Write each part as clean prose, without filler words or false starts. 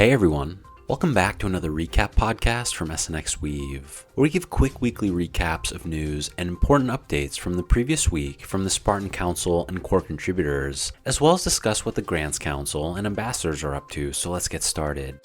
Hey everyone, welcome back to another recap podcast from SNXweave, where we give quick weekly recaps of news and important updates from the previous week from the Spartan Council and core contributors, as well as discuss what the Grants Council and ambassadors are up to, so let's get started.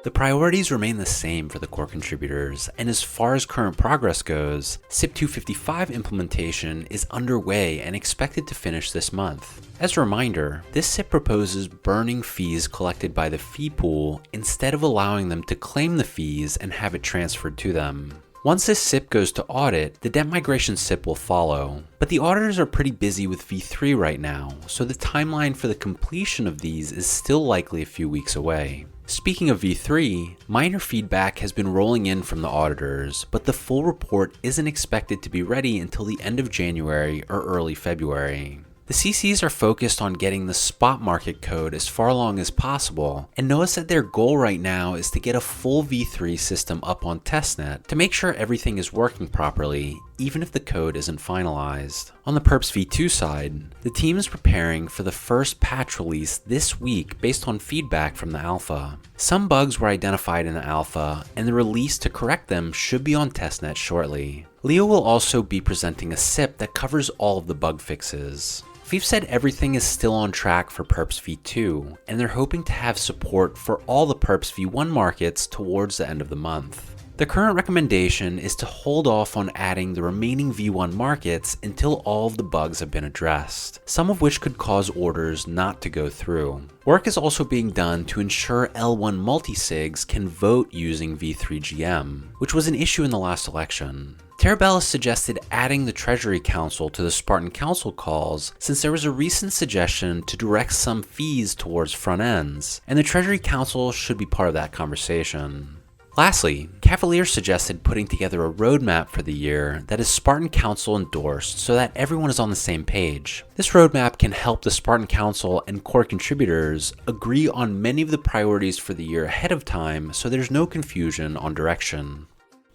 The priorities remain the same for the core contributors, and as far as current progress goes, SIP 255 implementation is underway and expected to finish this month. As a reminder, this SIP proposes burning fees collected by the fee pool instead of allowing them to claim the fees and have it transferred to them. Once this SIP goes to audit, the debt migration SIP will follow. But the auditors are pretty busy with V3 right now, so the timeline for the completion of these is still likely a few weeks away. Speaking of V3, minor feedback has been rolling in from the auditors, but the full report isn't expected to be ready until the end of January or early February. The CCs are focused on getting the spot market code as far along as possible, and notice that their goal right now is to get a full V3 system up on testnet to make sure everything is working properly, even if the code isn't finalized. On the Perps V2 side, the team is preparing for the first patch release this week based on feedback from the alpha. Some bugs were identified in the alpha, and the release to correct them should be on testnet shortly. Leo will also be presenting a SIP that covers all of the bug fixes. We've said everything is still on track for Perps V2, and they're hoping to have support for all the Perps V1 markets towards the end of the month. The current recommendation is to hold off on adding the remaining V1 markets until all of the bugs have been addressed, some of which could cause orders not to go through. Work is also being done to ensure L1 multisigs can vote using V3GM, which was an issue in the last election. Terabella suggested adding the Treasury Council to the Spartan Council calls since there was a recent suggestion to direct some fees towards front ends, and the Treasury Council should be part of that conversation. Lastly, Cavalier suggested putting together a roadmap for the year that is Spartan Council endorsed so that everyone is on the same page. This roadmap can help the Spartan Council and core contributors agree on many of the priorities for the year ahead of time so there's no confusion on direction.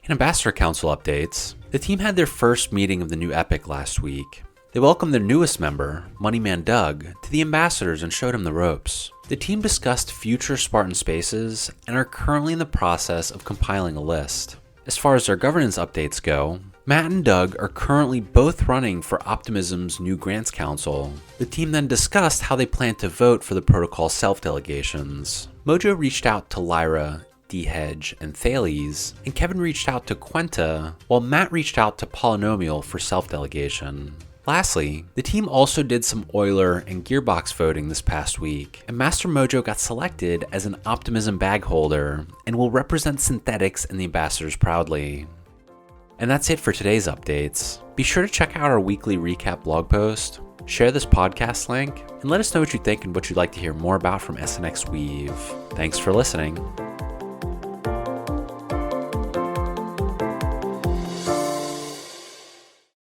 In Ambassador Council updates, the team had their first meeting of the new Epic last week. They welcomed their newest member, Moneyman Doug, to the ambassadors and showed him the ropes. The team discussed future Spartan spaces and are currently in the process of compiling a list. As far as their governance updates go, Matt and Doug are currently both running for Optimism's new Grants Council. The team then discussed how they plan to vote for the protocol self-delegations. Mojo reached out to Lyra, D-Hedge, and Thales, and Kevin reached out to Quenta, while Matt reached out to Polynomial for self-delegation. Lastly, the team also did some Euler and Gearbox voting this past week, and Master Mojo got selected as an Optimism bag holder and will represent Synthetics and the ambassadors proudly. And that's it for today's updates. Be sure to check out our weekly recap blog post, share this podcast link, and let us know what you think and what you'd like to hear more about from SNXweave. Thanks for listening.